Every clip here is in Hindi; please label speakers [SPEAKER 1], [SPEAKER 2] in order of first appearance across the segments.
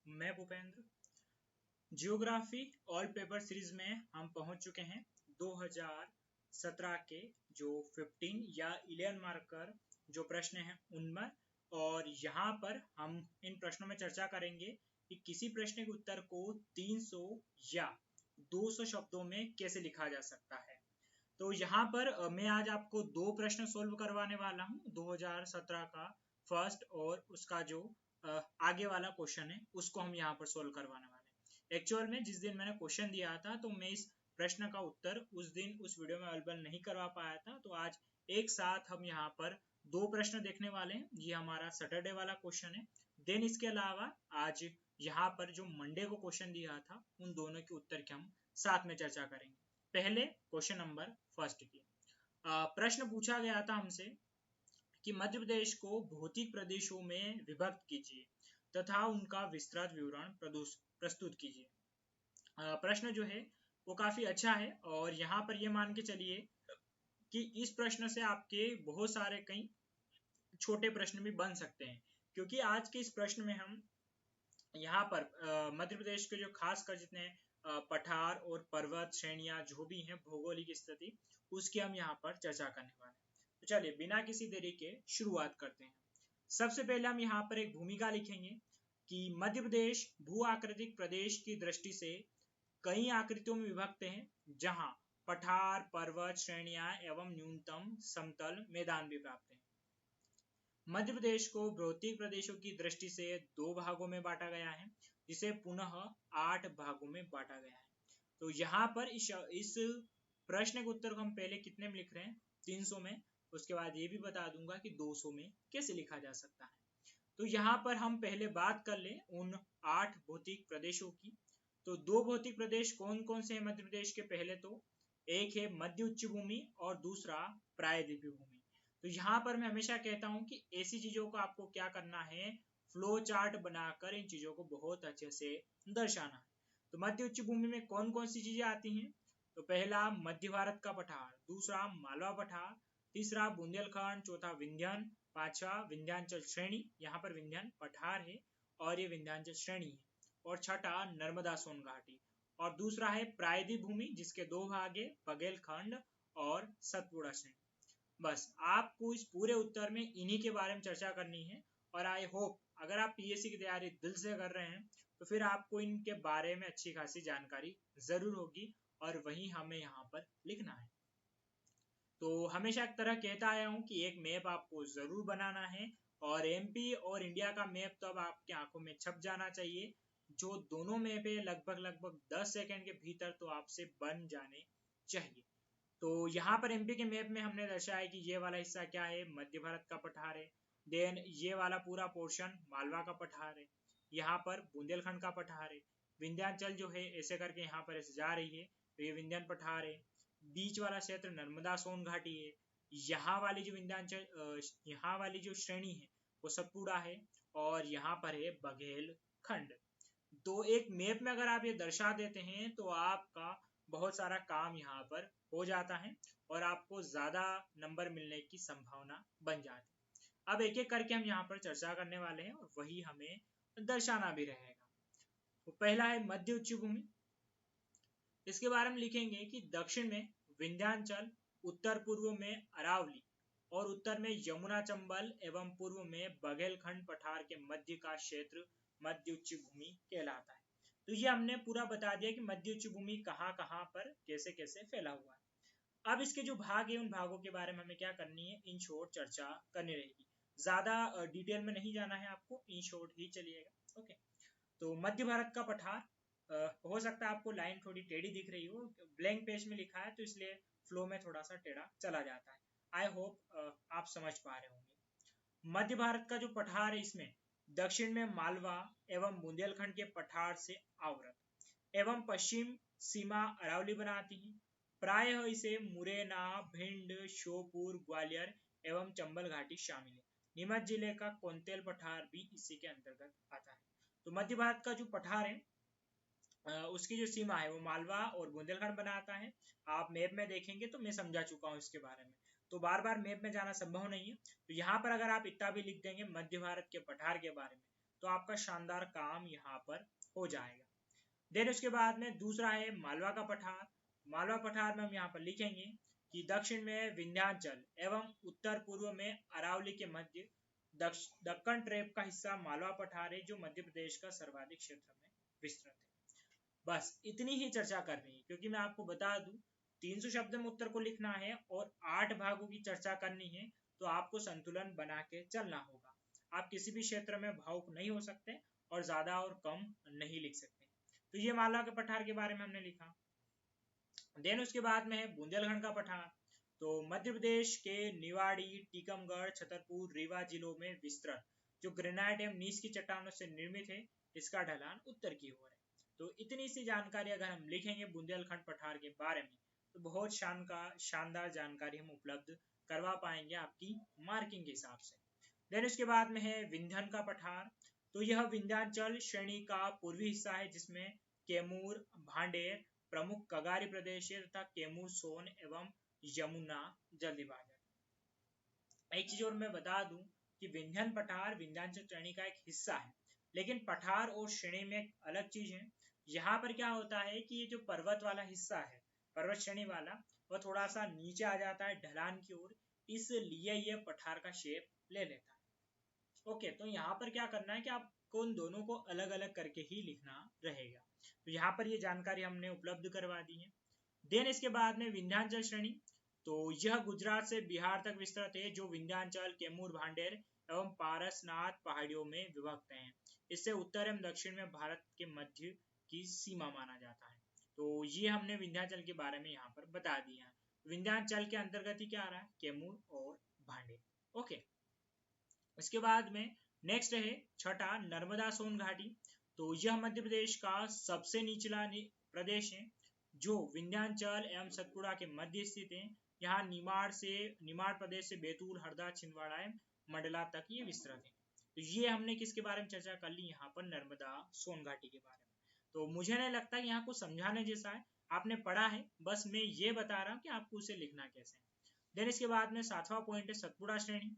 [SPEAKER 1] मैं Bhupendra. Geography all paper series में हम पहुंच चुके हैं 2017 के जो 15 या 11 मार्कर जो प्रश्न हैं उनमें, और यहाँ पर हम इन प्रश्नों में चर्चा करेंगे कि किसी प्रश्न के उत्तर को 300 या 200 शब्दों में कैसे लिखा जा सकता है। तो यहाँ पर मैं आज आपको दो प्रश्न सोल्व करवाने वाला हूँ, 2017 का फर्स्ट और उसका जो आगे वाला क्वेश्चन है उसको हम यहाँ पर सोल्व करवाने वाले हैं। एक्चुअल में जिस दिन मैंने क्वेश्चन दिया था तो मैं इस प्रश्न का उत्तर उस दिन उस वीडियो में अवेलेबल नहीं करवा पाया था, तो आज एक साथ हम यहाँ पर दो प्रश्न देखने वाले हैं। ये हमारा सैटरडे वाला क्वेश्चन है। देन इसके अलावा आज यहाँ पर जो मंडे को क्वेश्चन दिया था उन दोनों के उत्तर की हम साथ में चर्चा करेंगे। पहले क्वेश्चन नंबर फर्स्ट की प्रश्न पूछा गया था हमसे कि मध्य प्रदेश को भौतिक प्रदेशों में विभक्त कीजिए तथा उनका विस्तृत विवरण प्रस्तुत कीजिए। प्रश्न जो है वो काफी अच्छा है और यहाँ पर ये मान के चलिए कि इस प्रश्न से आपके बहुत सारे कई छोटे प्रश्न भी बन सकते हैं, क्योंकि आज के इस प्रश्न में हम यहाँ पर मध्य प्रदेश के जो खास कर जितने पठार और पर्वत श्रेणियां जो भी हैं भौगोलिक स्थिति उसकी हम यहाँ पर चर्चा करने वाले हैं। तो चलिए बिना किसी देरी के शुरुआत करते हैं। सबसे पहले हम यहाँ पर एक भूमिका लिखेंगे कि मध्य प्रदेश भू आकृतिक प्रदेश की दृष्टि से कई आकृतियों में विभक्त है, जहाँ पठार पर्वत श्रेणियां एवं न्यूनतम समतल मैदान भी प्राप्त है। मध्य प्रदेश को भौतिक प्रदेशों की दृष्टि से दो भागों में बांटा गया है, जिसे पुनः 8 भागों में बांटा गया है। तो यहाँ पर इस प्रश्न के उत्तर को हम पहले कितने में लिख रहे हैं, 300 में। उसके बाद ये भी बता दूंगा कि 200 में कैसे लिखा जा सकता है। तो यहाँ पर हम पहले बात कर लें उन 8 भौतिक प्रदेशों की। तो दो भौतिक प्रदेश कौन कौन से हैं मध्य प्रदेश के? पहले तो एक है मध्य उच्च भूमि और दूसरा प्रायद्वीपीय भूमि। तो यहाँ पर मैं हमेशा कहता हूँ कि ऐसी चीजों को आपको क्या करना है, फ्लो चार्ट बनाकर इन चीजों को बहुत अच्छे से दर्शाना है। तो मध्य उच्च भूमि में कौन कौन सी चीजें आती हैं? तो पहला मध्य भारत का पठार, दूसरा मालवा पठार, तीसरा बुंदेलखंड, चौथा विंध्यन, पांचवा विंध्यांचल श्रेणी, यहाँ पर विंध्यन पठार है और ये विंध्यांचल श्रेणी है, और छठा नर्मदा सोन घाटी, और दूसरा है प्रायद्वीप भूमि जिसके दो भाग है, बघेलखंड और सतपुड़ा श्रेणी। बस आपको इस पूरे उत्तर में इन्हीं के बारे में चर्चा करनी है, और आई होप अगर आप पीएससी की तैयारी दिल से कर रहे हैं तो फिर आपको इनके बारे में अच्छी खासी जानकारी जरूर होगी, और वही हमें यहाँ पर लिखना है। तो हमेशा एक तरह कहता आया हूँ कि एक मैप आपको जरूर बनाना है, और एमपी और इंडिया का मैप तो अब आपकी आंखों में छप जाना चाहिए। जो दोनों मैप है लगभग 10 सेकंड के भीतर तो आपसे बन जाने चाहिए। तो यहाँ पर एमपी के मैप में हमने दर्शाया कि ये वाला हिस्सा क्या है, मध्य भारत का पठार है। देन ये वाला पूरा पोर्शन मालवा का पठार है, यहाँ पर बुंदेलखंड का पठार है। विंध्याचल जो है ऐसे करके यहाँ पर ऐसे जा रही है, तो ये विंध्यन पठार है। बीच वाला क्षेत्र नर्मदा सोन घाटी है। यहाँ वाली जो विंध्याचल यहाँ वाली जो श्रेणी है वो सतपुड़ा है, और यहाँ पर है बघेलखंड। तो एक मैप में अगर आप ये दर्शा देते हैं तो आपका बहुत सारा काम यहाँ पर हो जाता है और आपको ज्यादा नंबर मिलने की संभावना बन जाती है। अब एक एक करके हम यहाँ पर चर्चा करने वाले हैं और वही हमें दर्शाना भी रहेगा। तो पहला है मध्य उच्च भूमि। इसके बारे में लिखेंगे कि दक्षिण में विंध्याचल, उत्तर पूर्व में अरावली और उत्तर में यमुना चंबल एवं पूर्व में बघेलखंड पठार के मध्य का क्षेत्र मध्य उच्च भूमि कहलाता है। तो ये हमने पूरा बता दिया कि मध्य उच्च भूमि कहाँ कहाँ पर कैसे कैसे फैला हुआ है। अब इसके जो भाग है उन भागों के बारे में हमें क्या करनी है, इन शॉर्ट चर्चा करनी रहेगी। ज्यादा डिटेल में नहीं जाना है आपको, इन शॉर्ट ही चलिएगा। ओके, तो मध्य भारत का पठार, हो सकता है आपको लाइन थोड़ी टेढ़ी दिख रही हो, ब्लैंक पेज में लिखा है तो इसलिए फ्लो में थोड़ा सा टेढ़ा चला जाता है। आई होप आप समझ पा रहे होंगे। मध्य भारत का जो पठार है इसमें दक्षिण में मालवा एवं बुंदेलखंड के पठार से आवृत एवं पश्चिम सीमा अरावली बनाती है। प्रायः इसे मुरैना, भिंड, श्योपुर, ग्वालियर एवं चंबल घाटी शामिल है। नीमच जिले का कोंतेल पठार भी इसी के अंतर्गत आता है। तो मध्य भारत का जो पठार है उसकी जो सीमा है वो मालवा और बुंदेलखंड बनाता है। आप मैप में देखेंगे तो मैं समझा चुका हूँ इसके बारे में, तो बार बार मैप में जाना संभव नहीं है। तो यहाँ पर अगर आप इतना भी लिख देंगे मध्य भारत के पठार के बारे में, तो आपका शानदार काम यहाँ पर हो जाएगा। देन उसके बाद में दूसरा है मालवा का पठार। मालवा पठार में हम यहाँ पर लिखेंगे कि दक्षिण में विंध्याचल एवं उत्तर पूर्व में अरावली के मध्य दक्कन ट्रेप का हिस्सा मालवा पठार है, जो मध्य प्रदेश का सर्वाधिक क्षेत्र में विस्तृत है। बस इतनी ही चर्चा करनी है, क्योंकि मैं आपको बता दूं 300 शब्द में उत्तर को लिखना है और 8 भागों की चर्चा करनी है, तो आपको संतुलन बना के चलना होगा। आप किसी भी क्षेत्र में भावुक नहीं हो सकते और ज्यादा और कम नहीं लिख सकते। तो ये मालवा के पठार के बारे में हमने लिखा। देन उसके बाद में है बुंदेलखंड का पठार। तो मध्य प्रदेश के निवाड़ी, टीकमगढ़, छतरपुर, रीवा जिलों में विस्तृत जो ग्रेनाइट एवं नीस की चट्टानों से निर्मित है, इसका ढलान उत्तर की ओर है। तो इतनी सी जानकारी अगर हम लिखेंगे बुंदेलखंड पठार के बारे में, तो बहुत शानदार जानकारी हम उपलब्ध करवा पाएंगे आपकी मार्किंग के हिसाब से। देन उसके बाद में है विंध्यन का पठार। तो यह विंध्याचल श्रेणी का पूर्वी हिस्सा है, जिसमें कैमूर, भांडेर प्रमुख कगारी प्रदेश है तथा कैमूर, सोन एवं यमुना जल विभाजन। एक चीज और मैं बता दूं कि विंध्यन पठार विंध्याचल श्रेणी का एक हिस्सा है, लेकिन पठार और श्रेणी में एक अलग चीज है। यहाँ पर क्या होता है कि ये जो पर्वत वाला हिस्सा है, पर्वत श्रेणी वाला, वह थोड़ा सा नीचे आ जाता है ढलान की ओर, इसलिए ये पठार का शेप ले लेता है। ओके, तो यहाँ पर क्या करना है कि आपको उन दोनों को अलग अलग करके ही लिखना रहेगा। तो यहाँ पर ये जानकारी हमने उपलब्ध करवा दी है। देन इसके बाद में विंध्याचल श्रेणी। तो यह गुजरात से बिहार तक विस्तृत है, जो विंध्याचल, कैमूर, भांडेर एवं पारसनाथ पहाड़ियों में विभक्त हैं। इससे उत्तर एवं दक्षिण में भारत के मध्य की सीमा माना जाता है। तो ये हमने विंध्याचल के बारे में यहाँ पर बता दिया। विंध्याचल के अंतर्गत ही क्या आ रहा है, कैमूर और भांडेर। ओके, इसके बाद में नेक्स्ट है छठा नर्मदा सोन घाटी। तो यह मध्य प्रदेश का सबसे निचला प्रदेश है, जो विंध्याचल एवं सतपुड़ा के मध्य स्थित है। यहाँ निमाड़ प्रदेश से बैतूल, हरदा, छिंदवाड़ा एवं मंडला तक ये विस्तृत है। तो ये हमने किसके बारे में चर्चा कर ली, यहाँ पर नर्मदा सोन घाटी के बारे में। तो मुझे नहीं लगता कि यहाँ कुछ समझाने जैसा है, आपने पढ़ा है, बस मैं ये बता रहा हूँ कि आपको उसे लिखना कैसे है। देन इसके बाद में 7वां पॉइंट है सतपुड़ा श्रेणी।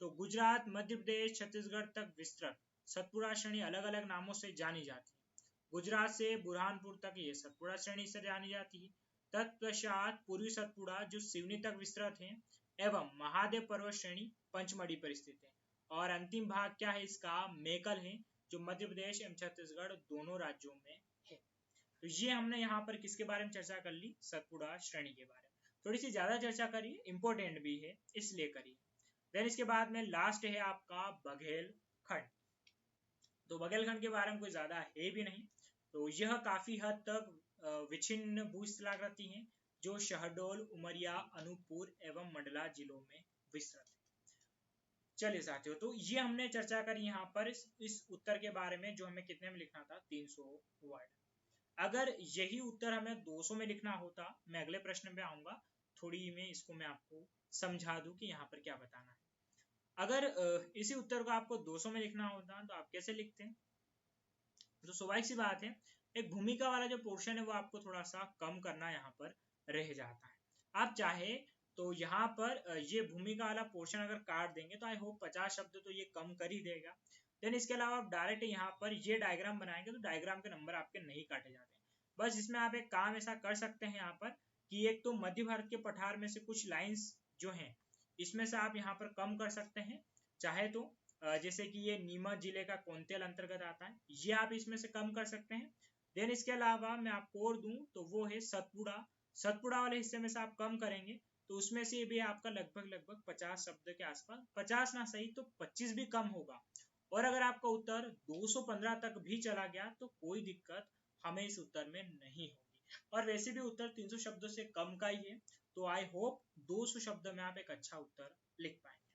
[SPEAKER 1] तो गुजरात, मध्य प्रदेश, छत्तीसगढ़ तक विस्तृत सतपुड़ा श्रेणी अलग अलग नामों से जानी जाती है। गुजरात से बुरहानपुर तक ये सतपुड़ा श्रेणी से जानी जाती है। तत्पश्चात पूर्वी सतपुड़ा जो सिवनी तक विस्तृत है, एवं महादेव पर्वत श्रेणी पंचमढ़ी पर स्थित है। और अंतिम भाग क्या है इसका, मेकल है, जो मध्य प्रदेश एवं छत्तीसगढ़ दोनों राज्यों में है। तो ये हमने यहाँ पर किसके बारे में चर्चा कर ली, सतपुड़ा श्रेणी के बारे में। थोड़ी सी ज्यादा चर्चा करिए, इंपॉर्टेंट भी है इसलिए करिए। देन इसके बाद में लास्ट है आपका बघेलखंड। तो बघेलखंड के बारे में कोई ज्यादा है भी नहीं। तो यह काफी हद तक विच्छिन्न भूस्थलाकृति है, जो शहडोल, उमरिया, अनूपपुर एवं मंडला जिलों में विस्तृत है। चलिए साथियों, तो ये हमने चर्चा करी यहाँ पर इस उत्तर के बारे में, जो हमें कितने में लिखना था, 300 वर्ड। अगर यही उत्तर हमें 200 में लिखना होता, मैं अगले प्रश्न पे आऊंगा, थोड़ी में इसको मैं आपको समझा दूं कि यहाँ पर क्या बताना है। अगर इसी उत्तर को आपको 200 में लिखना होता तो आप कैसे लिखते हैं? तो स्वाभाविक सी बात है, एक भूमिका वाला जो पोर्शन है वो आपको थोड़ा सा कम करना यहाँ पर रह जाता है। आप चाहे तो यहाँ पर ये भूमिका वाला पोर्शन अगर काट देंगे तो आई होप 50 शब्द तो ये कम कर ही देगा। देन इसके अलावा आप डायरेक्ट यहाँ पर ये डायग्राम बनाएंगे तो डायग्राम के नंबर आपके नहीं काटे जाते। बस इसमें आप एक काम ऐसा कर सकते हैं यहाँ पर कि एक तो मध्य भारत के पठार में से कुछ लाइन्स जो हैं इसमें से आप यहाँ पर कम कर सकते हैं, चाहे तो जैसे कि ये नीमच जिले का कोंतेल अंतर्गत आता है, ये आप इसमें से कम कर सकते हैं। देन इसके अलावा मैं आपको और दूं तो वो है सतपुड़ा वाले हिस्से में से आप कम करेंगे तो उसमें से भी आपका लगभग 50 शब्द के आसपास, 50 ना सही तो 25 भी कम होगा। और अगर आपका उत्तर 215 तक भी चला गया तो कोई दिक्कत हमें इस उत्तर में नहीं होगी। और वैसे भी उत्तर 300 शब्दों से कम का ही है, तो आई होप 200 शब्द में आप एक अच्छा उत्तर लिख पाएंगे।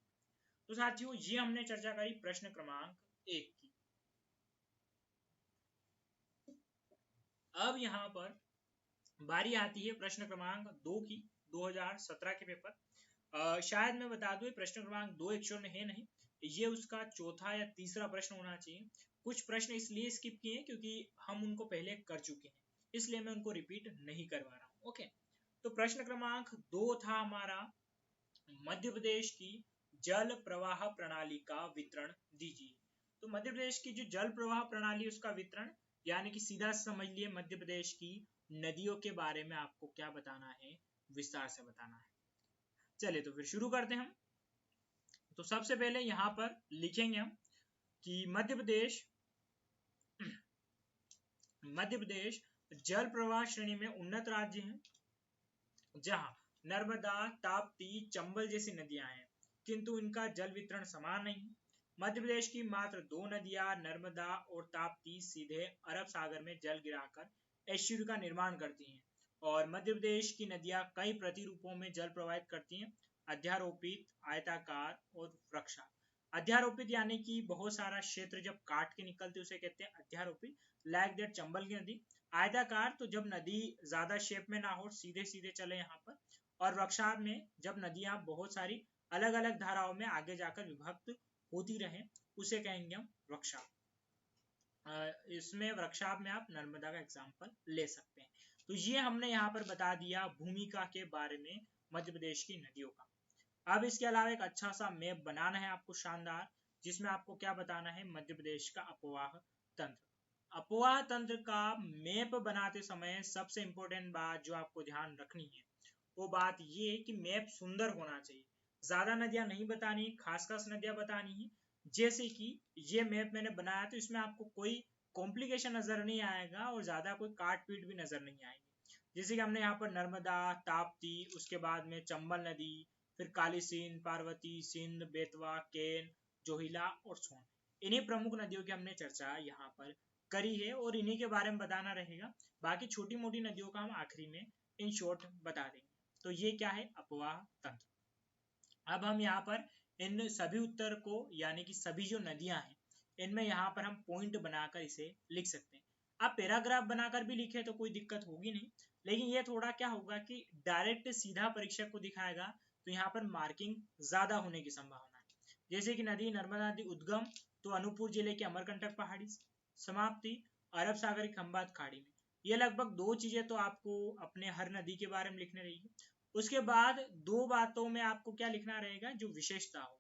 [SPEAKER 1] तो साथियों, ये हमने चर्चा करी प्रश्न क्रमांक 1 की। अब यहाँ पर बारी आती है प्रश्न क्रमांक 2 की, 2017 के पेपर। शायद मैं बता दूं प्रश्न क्रमांक 2 एक्चुअल में है नहीं, ये उसका चौथा या तीसरा प्रश्न होना चाहिए। कुछ प्रश्न इसलिए स्किप किए क्योंकि हम उनको पहले कर चुके हैं, इसलिए मैं उनको रिपीट नहीं करवा रहा हूँ। ओके, तो प्रश्न क्रमांक 2 था हमारा, मध्य प्रदेश की जल प्रवाह प्रणाली का वितरण दीजिए। तो मध्य प्रदेश की जो जल प्रवाह प्रणाली उसका वितरण, यानी कि सीधा समझ लिए मध्य प्रदेश की नदियों के बारे में आपको क्या बताना है, विस्तार से बताना है। चलिए तो फिर शुरू करते हैं हम। तो सबसे पहले यहाँ पर लिखेंगे हम कि मध्य प्रदेश जल प्रवाह श्रेणी में उन्नत राज्य है, जहां नर्मदा, ताप्ती, चंबल जैसी नदियां हैं, किंतु इनका जल वितरण समान नहीं। मध्य प्रदेश की मात्र 2 नदियां नर्मदा और ताप्ती सीधे अरब सागर में जल गिराकर एस्चुरी का निर्माण करती हैं, और मध्य प्रदेश की नदियां कई प्रतिरूपों में जल प्रवाहित करती हैं, अध्यारोपित, आयताकार और वृक्षा। अध्यारोपित यानी कि बहुत सारा क्षेत्र जब काट के निकलते उसे कहते हैं अध्यारोपित, लाइक दैट चंबल की नदी। आयताकार तो जब नदी ज्यादा शेप में ना हो, सीधे सीधे चले यहाँ पर। और वृक्षाभ में जब नदियां बहुत सारी अलग अलग धाराओं में आगे जाकर विभक्त होती रहे, उसे कहेंगे हम वृक्षाभ। इसमें वृक्षाभ में आप नर्मदा का एग्जाम्पल ले सकते हैं। तो ये हमने यहाँ पर बता दिया भूमिका के बारे में मध्य प्रदेश की नदियों का। अब इसके अलावा एक अच्छा सा मैप बनाना है आपको, शानदार, जिसमें आपको क्या बताना है, मध्य प्रदेश का अपवाह तंत्र। अपवाह तंत्र का मैप बनाते समय सबसे इंपॉर्टेंट बात जो आपको ध्यान रखनी है, वो बात ये है कि मैप सुंदर होना चाहिए। ज्यादा नदियां नहीं बतानी, खास खास नदियां बतानी है। जैसे कि ये मैप मैंने बनाया तो इसमें आपको कोई कॉम्प्लिकेशन नजर नहीं आएगा और ज्यादा कोई काट पीट भी नजर नहीं आएगी। जैसे कि हमने यहाँ पर नर्मदा, ताप्ती, उसके बाद में चंबल नदी, फिर काली सिंध, पार्वती, सिंध, बेतवा, केन, जोहिला और सोन, इन्हीं प्रमुख नदियों की हमने चर्चा यहाँ पर करी है और इन्हीं के बारे में बताना रहेगा। बाकी छोटी मोटी नदियों का हम आखिरी में इन शॉर्ट बता देंगे। तो ये क्या है, अपवाह तंत्र। अब हम यहाँ पर इन सभी उत्तर को, यानी कि सभी जो नदियां हैं, इनमें यहाँ पर हम पॉइंट बनाकर इसे लिख सकते हैं। आप पैराग्राफ बनाकर भी लिखे तो कोई दिक्कत होगी नहीं, लेकिन ये थोड़ा क्या होगा कि डायरेक्ट सीधा परीक्षक को दिखाएगा तो यहाँ पर मार्किंग ज्यादा होने की संभावना है। जैसे कि नदी नर्मदा नदी उद्गम तो अनूपपुर जिले की अमरकंटक पहाड़ी, समाप्ति अरब सागर की खंबात खाड़ी में। ये लगभग 2 चीजें तो आपको अपने हर नदी के बारे में लिखने रहेगी। उसके बाद 2 बातों में आपको क्या लिखना रहेगा, जो विशेषता हो।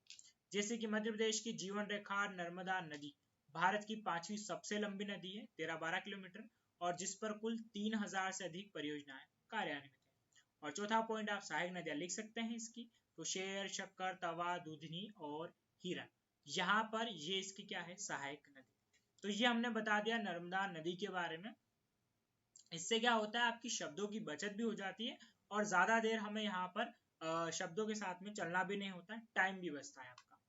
[SPEAKER 1] जैसे कि मध्य प्रदेश की जीवन रेखा नर्मदा नदी भारत की 5वीं सबसे लंबी नदी है, 13-12 किलोमीटर, और जिस पर कुल 3000 से अधिक परियोजनाएं कार्यान्वित है। और चौथा पॉइंट आप सहायक नदियां लिख सकते हैं इसकी, तो शेर, शक्कर, तवा, दूधनी और हिरन, यहाँ पर ये इसकी क्या है, सहायक नदी। तो ये हमने बता दिया नर्मदा नदी के बारे में। इससे क्या होता है, आपकी शब्दों की बचत भी हो जाती है और ज्यादा देर हमें यहाँ पर शब्दों के साथ में चलना भी नहीं होता है, टाइम भी बचता है आपका।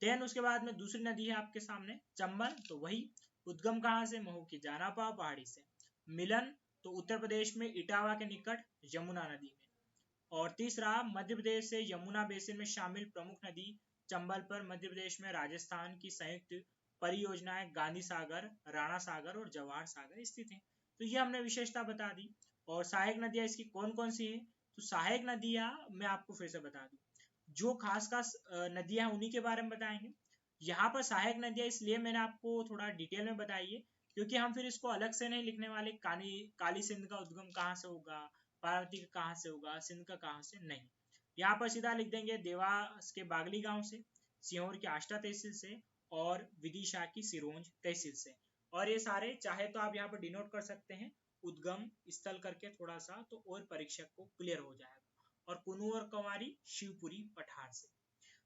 [SPEAKER 1] देन उसके बाद में दूसरी नदी है आपके सामने चंबल, तो वही उद्गम कहाँ से, महू की जानापाव पहाड़ी से। मिलन तो उत्तर प्रदेश में इटावा के निकट यमुना नदी में। और तीसरा मध्य प्रदेश से यमुना बेसिन में शामिल प्रमुख नदी चंबल पर मध्य प्रदेश में राजस्थान की संयुक्त परियोजनाएं गांधी सागर, राणा सागर और जवाहर सागर स्थित है। तो ये हमने विशेषता बता दी। और सहायक नदियां इसकी कौन कौन सी है, तो सहायक नदियां मैं आपको फिर से बता दूं, जो खास खास नदियां हैं उन्हीं के बारे में बताएंगे। यहाँ पर सहायक नदियां इसलिए मैंने आपको थोड़ा डिटेल में बताई है क्योंकि हम फिर इसको अलग से नहीं लिखने वाले, काली सिंध का उद्गम कहाँ से होगा, पार्वती का कहाँ से होगा, सिंध का कहाँ से, नहीं। यहाँ पर सीधा लिख देंगे देवास के बागली गांव से, सीहोर की आष्टा तहसील से और विदिशा की सिरोंज तहसील से। और ये सारे चाहे तो आप यहाँ पर डिनोट कर सकते हैं उद्गम स्थल करके थोड़ा सा, तो और परीक्षक को क्लियर हो जाएगा। और कुनू और कंवारी शिवपुरी पठार से।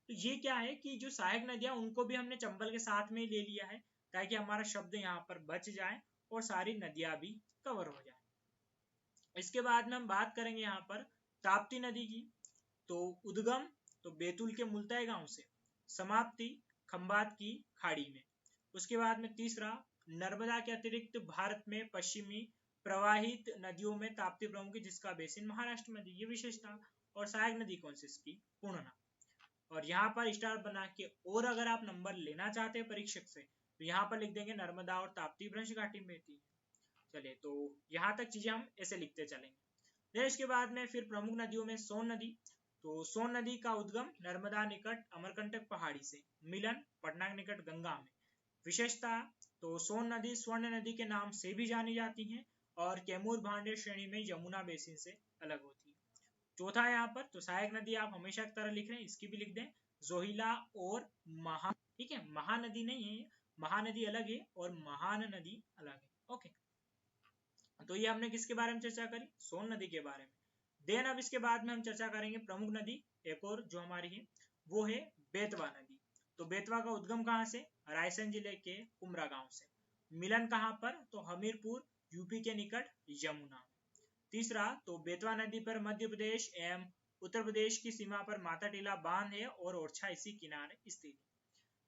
[SPEAKER 1] तो ये क्या है कि जो सहायक नदियां उनको भी हमने चंबल के साथ में ले लिया है ताकि हमारा शब्द यहाँ पर बच जाए और सारी नदियां भी कवर हो जाए। इसके बाद में हम बात करेंगे यहाँ पर ताप्ती नदी की। तो उद्गम तो बैतूल के मुल्ताई गांव से, समाप्ति खंबात की खाड़ी में। उसके बाद में तीसरा नर्मदा के अतिरिक्त भारत में पश्चिमी प्रवाहित नदियों में ताप्ती प्रमुख जिसका बेसिन महाराष्ट्र में, ये विशेषता। और सहायक नदी कौन सी इसकी, पूर्णना। और यहाँ पर स्टार बना के और अगर आप नंबर लेना चाहते हैं परीक्षक से तो यहाँ पर लिख देंगे नर्मदा और ताप्ती भ्रंश घाटी में बहती है। चलिए तो यहाँ तक चीजें हम ऐसे लिखते चलेंगे। फिर इसके बाद में फिर प्रमुख नदियों में सोन नदी। तो सोन नदी का उद्गम नर्मदा निकट अमरकंटक पहाड़ी से, मिलन पटना के निकट गंगा में। विशेषता तो सोन नदी स्वर्ण नदी के नाम से भी जानी जाती है और कैमूर भांडे श्रेणी में यमुना बेसिन से अलग होती है। चौथा यहाँ पर तो सहायक नदी आप हमेशा की तरह लिख रहे हैं, इसकी भी लिख दें जोहिला और महा ठीक है, महानदी नहीं है, महानदी अलग है और महान नदी अलग है। ओके, तो ये हमने किसके बारे में चर्चा करी, सोन नदी के बारे में। देन अब इसके बाद में हम चर्चा करेंगे प्रमुख नदी एक और जो हमारी है वो है बेतवा नदी। तो बेतवा का उद्गम कहाँ से, रायसेन जिले के कुमरा गांव से। मिलन कहाँ पर, तो हमीरपुर यूपी के निकट यमुना। तीसरा, तो बेतवा नदी पर मध्य प्रदेश एवं उत्तर प्रदेश की सीमा पर माता टीला बांध है और ओरछा इसी किनारे स्थित है।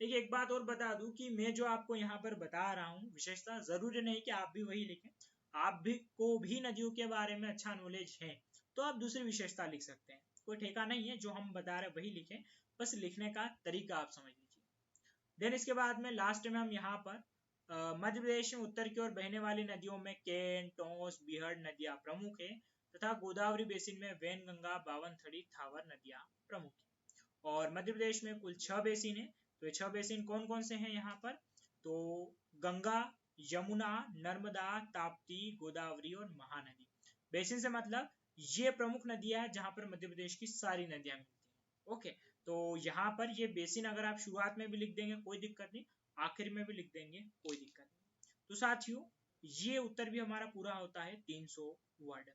[SPEAKER 1] देखिए एक बात और बता दूं कि मैं जो आपको यहाँ पर बता रहा हूँ विशेषता, जरूरी नहीं कि आप भी वही लिखें, आप भी को भी नदियों के बारे में अच्छा नॉलेज है तो आप दूसरी विशेषता लिख सकते हैं, कोई ठेका नहीं है, जो हम बता रहे हैं वही लिखें, बस लिखने का तरीका आप समझ लीजिए। देन इसके बाद में लास्ट में हम यहाँ पर मध्य प्रदेश में उत्तर की ओर बहने वाली नदियों में केन, टोंस, बिहड़ नदियां प्रमुख है तथा गोदावरी बेसिन में वैनगंगा, बावनथड़ी, थावर नदियां प्रमुख है। और मध्य प्रदेश में कुल 6 बेसिन है। तो ये 6 बेसिन कौन कौन से हैं यहाँ पर, तो गंगा, यमुना, नर्मदा, ताप्ती, गोदावरी और महानदी। बेसिन से मतलब ये प्रमुख नदियां हैं जहां पर मध्य प्रदेश की सारी नदियां मिलती हैं। ओके, तो यहाँ पर ये बेसिन अगर आप शुरुआत में भी लिख देंगे कोई दिक्कत नहीं, आखिर में भी लिख देंगे कोई दिक्कत नहीं। तो साथियों ये उत्तर भी हमारा पूरा होता है 300 वर्ड।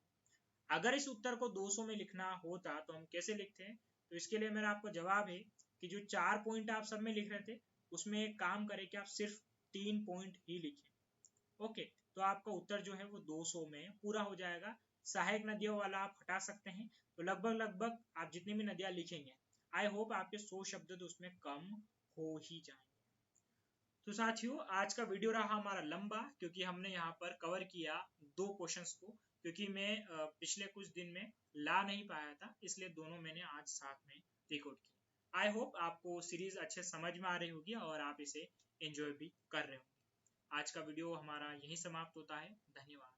[SPEAKER 1] अगर इस उत्तर को 200 में लिखना होता तो हम कैसे लिखते हैं, तो इसके लिए मेरा आपको जवाब है कि जो 4 पॉइंट आप सब में लिख रहे थे उसमें एक काम करें कि आप सिर्फ 3 पॉइंट ही लिखें। ओके, तो आपका उत्तर जो है वो 200 में पूरा हो जाएगा। सहायक नदियों वाला आप हटा सकते हैं, तो लगभग लगभग आप जितनी भी नदियां लिखेंगे आई होप आपके 100 शब्द तो उसमें कम हो ही जाएंगे। तो साथियों आज का वीडियो रहा हमारा लंबा क्योंकि हमने यहाँ पर कवर किया 2 क्वेश्चंस को, क्योंकि मैं पिछले कुछ दिन में ला नहीं पाया था इसलिए दोनों मैंने आज साथ में रिकॉर्ड किया। आई होप आपको सीरीज अच्छे समझ में आ रही होगी और आप इसे एंजॉय भी कर रहे होंगे। आज का वीडियो हमारा यही समाप्त होता है। धन्यवाद।